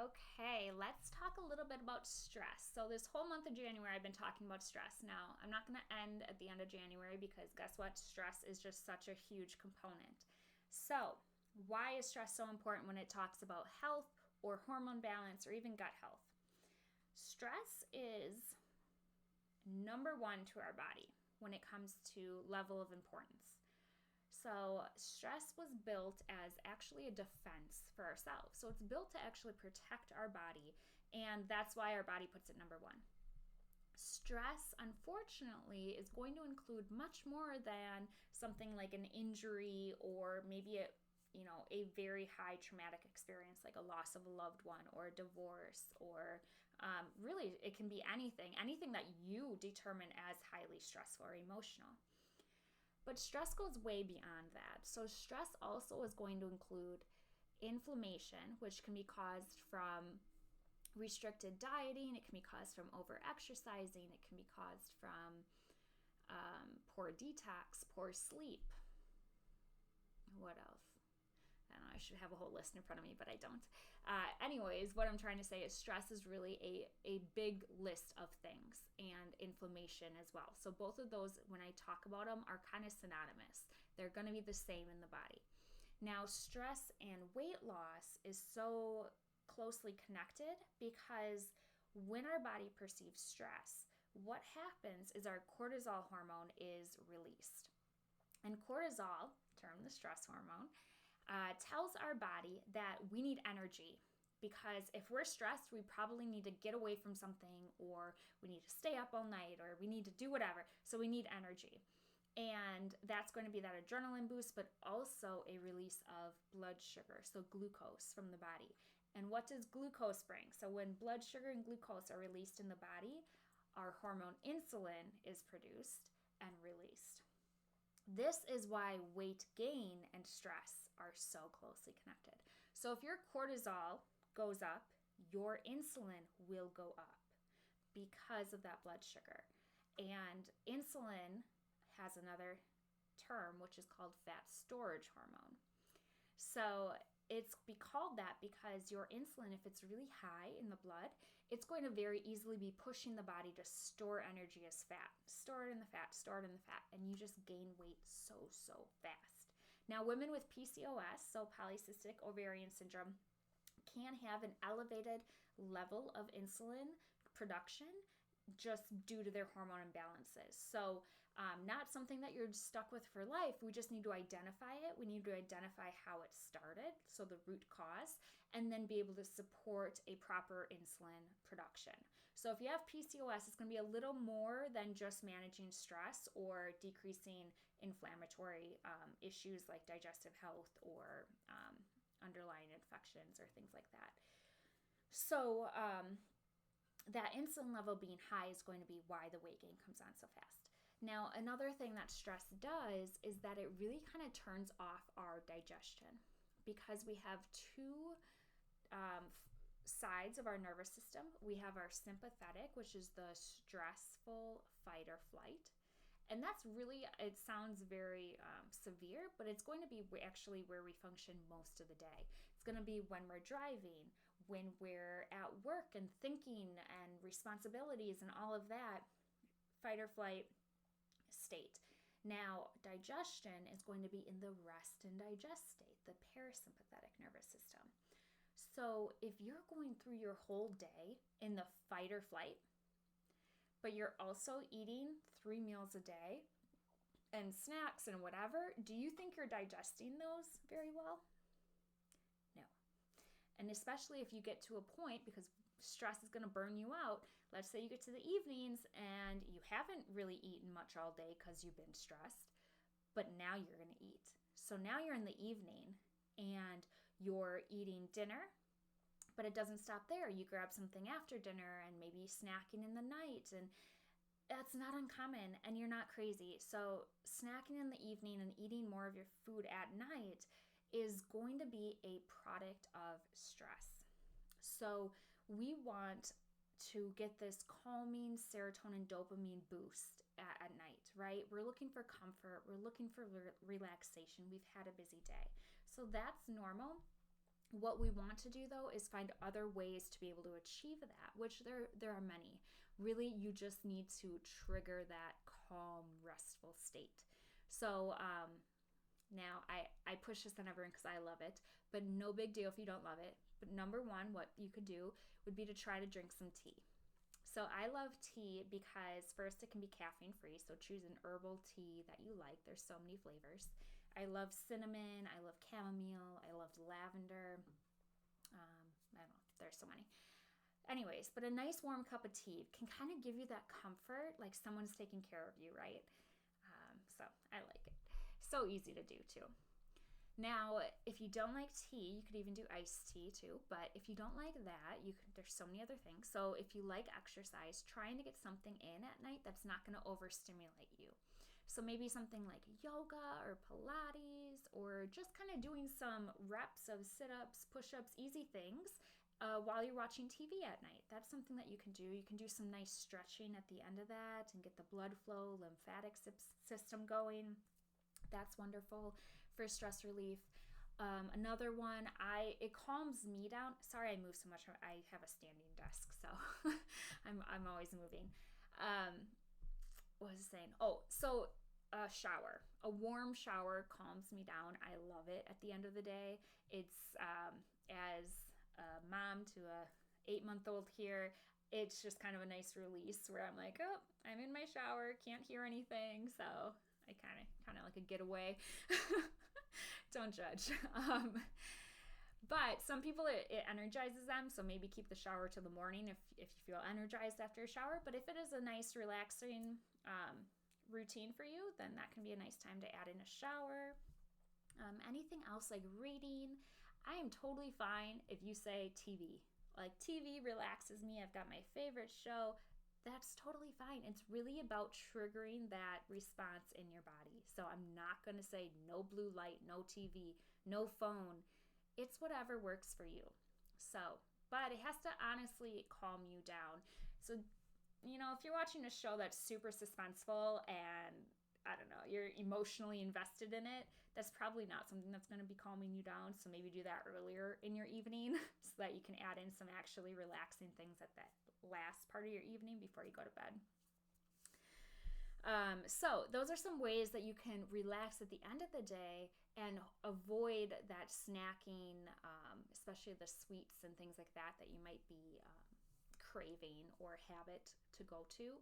Okay, let's talk a little bit about stress. So, this whole month of January, I've been talking about stress. Now, I'm not going to end at the end of January because guess what? Stress is just such a huge component. So, why is stress so important when it talks about health or hormone balance or even gut health? Stress is number one to our body when it comes to level of importance. So, stress was built as actually a defense for ourselves. So, it's built to actually protect our body, and that's why our body puts it number one. Stress, unfortunately, is going to include much more than something like an injury or maybe a very high traumatic experience like a loss of a loved one or a divorce or really it can be anything that you determine as highly stressful or emotional. But stress goes way beyond that. So, stress also is going to include inflammation, which can be caused from restricted dieting, it can be caused from over exercising, it can be caused from poor detox, poor sleep. What else? I don't know, I should have a whole list in front of me, but I don't. Anyways, what I'm trying to say is stress is really a big list of things, and inflammation as well. So both of those, when I talk about them, are kind of synonymous. They're going to be the same in the body. Now, stress and weight loss is so closely connected because when our body perceives stress, what happens is our cortisol hormone is released. And cortisol, termed the stress hormone, tells our body that we need energy because if we're stressed, we probably need to get away from something or we need to stay up all night or we need to do whatever. So we need energy. And that's going to be that adrenaline boost, but also a release of blood sugar, so glucose from the body. And what does glucose bring? So when blood sugar and glucose are released in the body, our hormone insulin is produced and released. This is why weight gain and stress are so closely connected. So if your cortisol goes up, your insulin will go up because of that blood sugar. And insulin has another term, which is called fat storage hormone. So it's called that because your insulin, if it's really high in the blood, it's going to very easily be pushing the body to store energy as fat. Store it in the fat, and you just gain weight so fast. Now, women with PCOS, so polycystic ovarian syndrome, can have an elevated level of insulin production just due to their hormone imbalances. So not something that you're stuck with for life. We just need to identify it. We need to identify how it started, so the root cause, and then be able to support a proper insulin production. So if you have PCOS, it's going to be a little more than just managing stress or decreasing inflammatory issues like digestive health or underlying infections or things like that. So that insulin level being high is going to be why the weight gain comes on so fast. Now, another thing that stress does is that it really kind of turns off our digestion because we have two sides of our nervous system. We have our sympathetic, which is the stressful fight or flight. And that's really, it sounds very severe, but it's going to be actually where we function most of the day. It's going to be when we're driving, when we're at work and thinking and responsibilities and all of that, fight or flight state. Now, digestion is going to be in the rest and digest state, the parasympathetic nervous system. So if you're going through your whole day in the fight or flight, but you're also eating 3 meals a day and snacks and whatever, do you think you're digesting those very well? No. And especially if you get to a point, because stress is going to burn you out, let's say you get to the evenings and you haven't really eaten much all day because you've been stressed, but now you're going to eat. So now you're in the evening and you're eating dinner, but it doesn't stop there. You grab something after dinner and maybe snacking in the night, and that's not uncommon, and you're not crazy. So snacking in the evening and eating more of your food at night is going to be a product of stress. So we want to get this calming serotonin dopamine boost at night, right? We're looking for comfort. We're looking for relaxation. We've had a busy day. So that's normal. What we want to do though is find other ways to be able to achieve that, which there are many. Really, you just need to trigger that calm, restful state. So now I push this on everyone because I love it, but no big deal if you don't love it. But number one, what you could do would be to try to drink some tea. So I love tea because first it can be caffeine free, so choose an herbal tea that you like. There's so many flavors. I love cinnamon, I love chamomile, I love lavender. I don't know, there's so many. Anyways, but a nice warm cup of tea can kind of give you that comfort, like someone's taking care of you, right? So I like it. So easy to do too. Now, if you don't like tea, you could even do iced tea too. But if you don't like that, there's so many other things. So if you like exercise, trying to get something in at night that's not going to overstimulate you. So maybe something like yoga or Pilates, or just kind of doing some reps of sit-ups, push-ups, easy things while you're watching TV at night. That's something that you can do. You can do some nice stretching at the end of that and get the blood flow, lymphatic system going. That's wonderful for stress relief. Another one, it calms me down. Sorry, I move so much. I have a standing desk, so I'm always moving. What was I saying? Oh, so a shower. A warm shower calms me down. I love it at the end of the day. It's as a mom to a 8-month-old here, it's just kind of a nice release where I'm like, oh, I'm in my shower, can't hear anything, so I kind of like a getaway. Don't judge. But some people, it energizes them, so maybe keep the shower till the morning if you feel energized after a shower. But if it is a nice, relaxing routine for you, then that can be a nice time to add in a shower. Anything else like reading, I am totally fine if you say TV. Like, TV relaxes me. I've got my favorite show. That's totally fine. It's really about triggering that response in your body. So I'm not going to say no blue light, no TV, no phone. It's whatever works for you. So, but it has to honestly calm you down. So, if you're watching a show that's super suspenseful and I don't know, you're emotionally invested in it, that's probably not something that's going to be calming you down. So maybe do that earlier in your evening so that you can add in some actually relaxing things at that last part of your evening before you go to bed. So those are some ways that you can relax at the end of the day and avoid that snacking, especially the sweets and things like that you might be craving or habit to go to.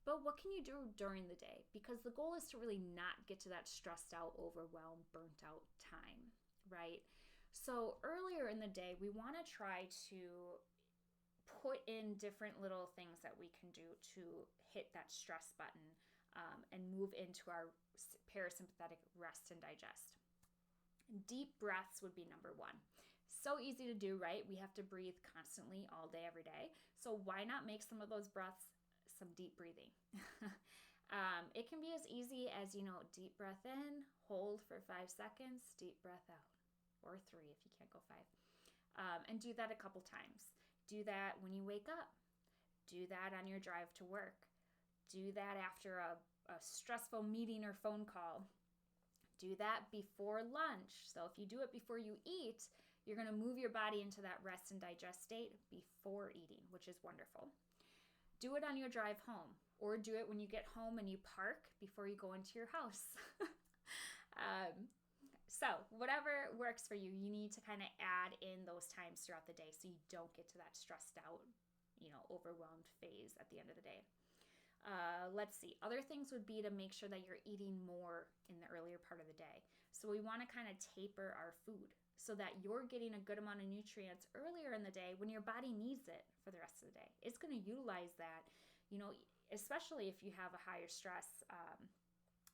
But what can you do during the day? Because the goal is to really not get to that stressed out, overwhelmed, burnt out time, right? So earlier in the day, we want to try to put in different little things that we can do to hit that stress button and move into our parasympathetic rest and digest. Deep breaths would be number one. So easy to do, right? We have to breathe constantly all day, every day. So why not make some of those breaths some deep breathing? It can be as easy as, deep breath in, hold for 5 seconds, deep breath out, or 3 if you can't go 5. And do that a couple times. Do that when you wake up. Do that on your drive to work. Do that after a stressful meeting or phone call. Do that before lunch. So if you do it before you eat, you're going to move your body into that rest and digest state before eating, which is wonderful. Do it on your drive home, or do it when you get home and you park before you go into your house. So whatever works for you, you need to kind of add in those times throughout the day so you don't get to that stressed out, overwhelmed phase at the end of the day. Let's see. Other things would be to make sure that you're eating more in the earlier part of the day. So we want to kind of taper our food so that you're getting a good amount of nutrients earlier in the day when your body needs it for the rest of the day. It's going to utilize that, especially if you have a higher stress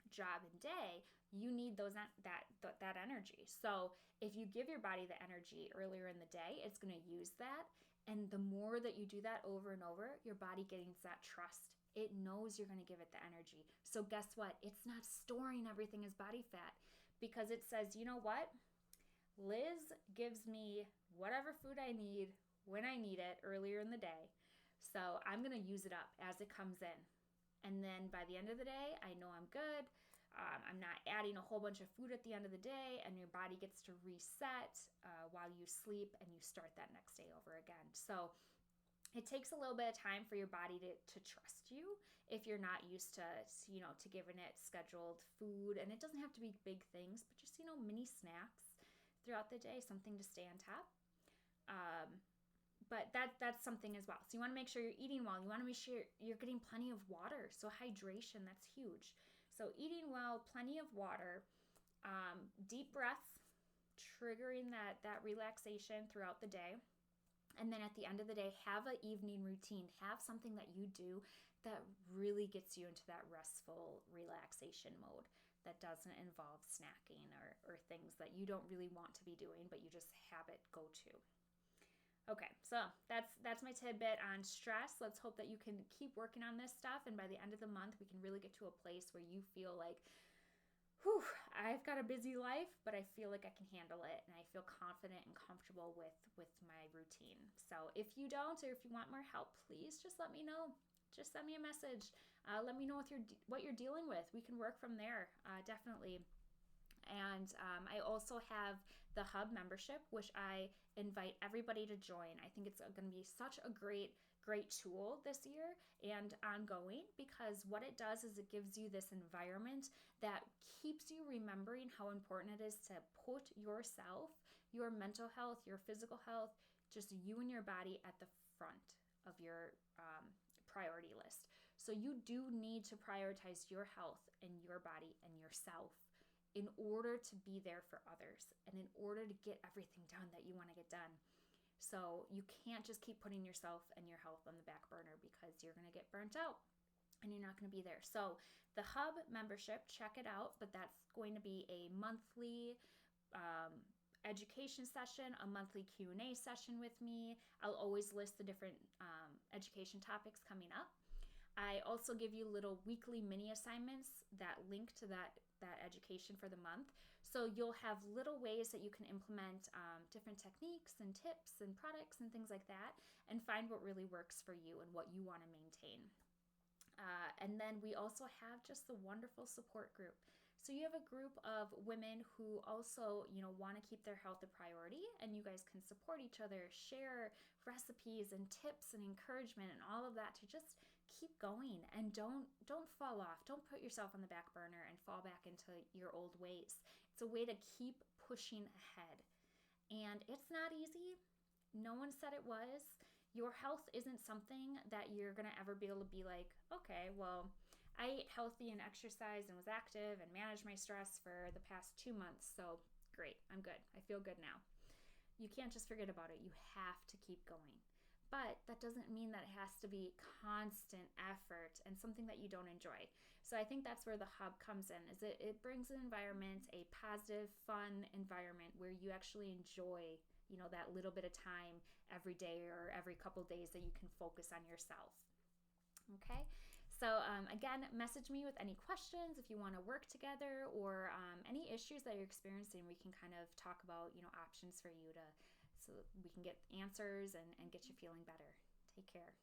job and day, you need that energy. So if you give your body the energy earlier in the day, it's going to use that. And the more that you do that over and over, your body gains that trust. It knows you're going to give it the energy. So guess what? It's not storing everything as body fat because it says, you know what? Liz gives me whatever food I need when I need it earlier in the day. So I'm going to use it up as it comes in. And then by the end of the day, I know I'm good. I'm not adding a whole bunch of food at the end of the day, and your body gets to reset while you sleep, and you start that next day over again. So it takes a little bit of time for your body to trust you if you're not used to giving it scheduled food. And it doesn't have to be big things, but just, mini snacks throughout the day, something to stay on top. But that's something as well. So you want to make sure you're eating well. You want to make sure you're getting plenty of water. So hydration, that's huge. So eating well, plenty of water, deep breaths, triggering that relaxation throughout the day. And then at the end of the day, have an evening routine. Have something that you do that really gets you into that restful relaxation mode that doesn't involve snacking or things that you don't really want to be doing, but you just have it go to. Okay, so that's my tidbit on stress. Let's hope that you can keep working on this stuff, and by the end of the month, we can really get to a place where you feel like, whew, I've got a busy life, but I feel like I can handle it, and I feel confident and comfortable with my routine. So if you don't, or if you want more help, please just let me know. Just send me a message. Let me know what you're dealing with. We can work from there, definitely. And I also have the Hub membership, which I invite everybody to join. I think it's going to be such a great tool this year and ongoing, because what it does is it gives you this environment that keeps you remembering how important it is to put yourself, your mental health, your physical health, just you and your body at the front of your priority list. So you do need to prioritize your health and your body and yourself in order to be there for others and in order to get everything done that you want to get done. So you can't just keep putting yourself and your health on the back burner, because you're going to get burnt out and you're not going to be there. So the Hub membership, check it out, but that's going to be a monthly education session, a monthly Q&A session with me. I'll always list the different education topics coming up. I also give you little weekly mini assignments that link to that education for the month. So you'll have little ways that you can implement different techniques and tips and products and things like that, and find what really works for you and what you want to maintain. And then we also have just the wonderful support group. So you have a group of women who also, want to keep their health a priority, and you guys can support each other, share recipes and tips and encouragement and all of that to just keep going, and don't fall off. Don't put yourself on the back burner and fall back into your old ways. It's a way to keep pushing ahead. And it's not easy. No one said it was. Your health isn't something that you're going to ever be able to be like, okay, well, I ate healthy and exercised and was active and managed my stress for the past 2 months. So great, I'm good. I feel good now. You can't just forget about it. You have to keep going. But that doesn't mean that it has to be constant effort and something that you don't enjoy. So I think that's where the Hub comes in, is it brings an environment, a positive, fun environment where you actually enjoy, that little bit of time every day or every couple days that you can focus on yourself. Okay? So again, message me with any questions if you want to work together, or any issues that you're experiencing. We can kind of talk about, options for you so we can get answers and get you feeling better. Take care.